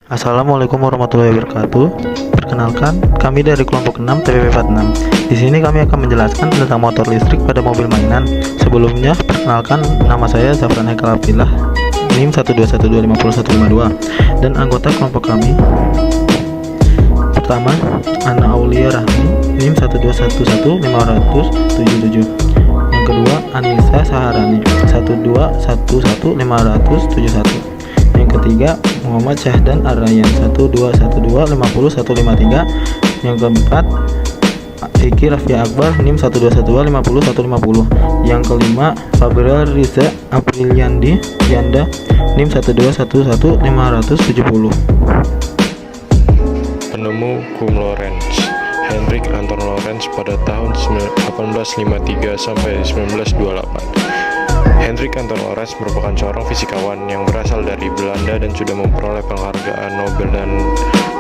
Assalamualaikum warahmatullahi wabarakatuh. Perkenalkan, kami dari kelompok 6 TPP 46. Di sini kami akan menjelaskan tentang motor listrik pada mobil mainan. Sebelumnya, perkenalkan, nama saya Zafran Haikal Abdillah, NIM 121251552, dan anggota kelompok kami. Pertama, Ana Aulia Rahmi, NIM 1211577. Yang kedua, Anissa Saharani, 1211571. Yang ketiga, Muhammad Syahdan Ar-Rayyan, 121250153. Yang keempat, Eki Rafia Akbar, NIM 121150150. Yang kelima, Fabrial Riza Apriliandi Yanda, NIM 1211570. Penemu Cum Lorentz Hendrik Anton Lorentz pada tahun 1853 sampai 1928. Hendrik Anton Lorentz merupakan seorang fisikawan yang berasal dari Belanda dan sudah memperoleh penghargaan Nobel dan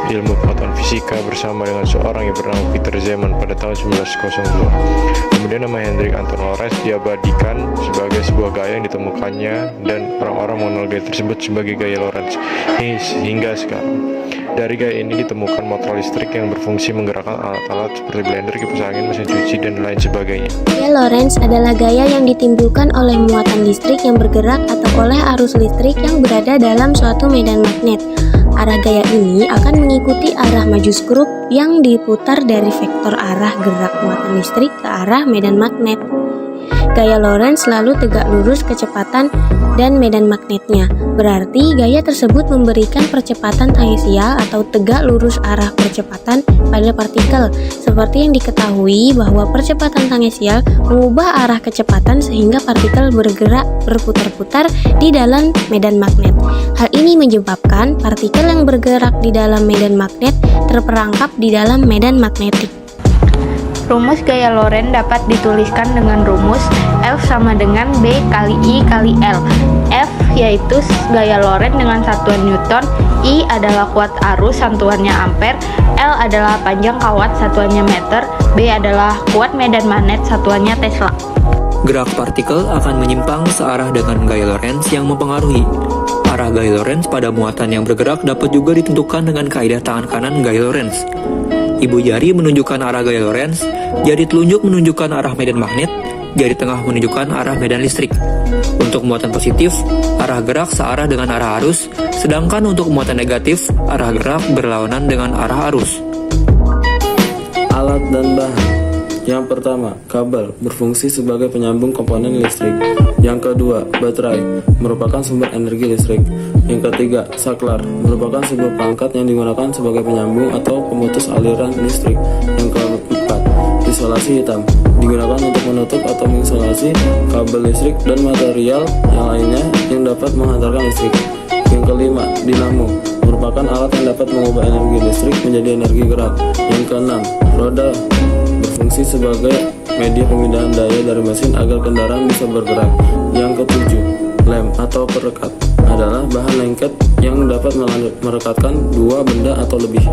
ilmu pengetahuan fisika bersama dengan seorang yang bernama Peter Zeeman pada tahun 1902. Kemudian nama Hendrik Anton Lorentz diabadikan sebagai sebuah gaya yang ditemukannya dan orang-orang mengenal gaya tersebut sebagai gaya Lorentz hingga sekarang. Dari gaya ini ditemukan motor listrik yang berfungsi menggerakkan alat-alat seperti blender, kipas angin, mesin cuci, dan lain sebagainya. Gaya Lorentz adalah gaya yang ditimbulkan oleh muatan listrik yang bergerak atau oleh arus listrik yang berada dalam suatu medan magnet. Arah gaya ini akan mengikuti arah maju skrup yang diputar dari vektor arah gerak muatan listrik ke arah medan magnet. Gaya Lorentz selalu tegak lurus kecepatan dan medan magnetnya. Berarti gaya tersebut memberikan percepatan tangesial atau tegak lurus arah percepatan pada partikel. Seperti yang diketahui bahwa percepatan tangesial mengubah arah kecepatan sehingga partikel bergerak berputar-putar di dalam medan magnet. Hal ini menyebabkan partikel yang bergerak di dalam medan magnet terperangkap di dalam medan magnetik. Rumus gaya Lorentz dapat dituliskan dengan rumus F sama dengan B kali I kali L. F yaitu gaya Lorentz dengan satuan Newton, I adalah kuat arus satuannya ampere, L adalah panjang kawat satuannya meter, B adalah kuat medan magnet satuannya Tesla. Gerak partikel akan menyimpang searah dengan gaya Lorentz yang mempengaruhi. Arah gaya Lorentz pada muatan yang bergerak dapat juga ditentukan dengan kaidah tangan kanan gaya Lorentz. Ibu jari menunjukkan arah gaya Lorentz, jari telunjuk menunjukkan arah medan magnet, jari tengah menunjukkan arah medan listrik. Untuk muatan positif, arah gerak searah dengan arah arus, sedangkan untuk muatan negatif, arah gerak berlawanan dengan arah arus. Alat dan bahan. Yang pertama, kabel berfungsi sebagai penyambung komponen listrik. Yang kedua, baterai merupakan sumber energi listrik. Yang ketiga, saklar merupakan sebuah perangkat yang digunakan sebagai penyambung atau pemutus aliran listrik. Yang keempat, isolasi hitam digunakan untuk menutup atau mengisolasi kabel listrik dan material yang lainnya yang dapat menghantarkan listrik. Yang kelima, dinamo merupakan alat yang dapat mengubah energi listrik menjadi energi gerak. Yang keenam, roda berfungsi sebagai media pemindahan daya dari mesin agar kendaraan bisa bergerak. Yang ketujuh, lem atau perekat adalah bahan lengket yang dapat merekatkan dua benda atau lebih.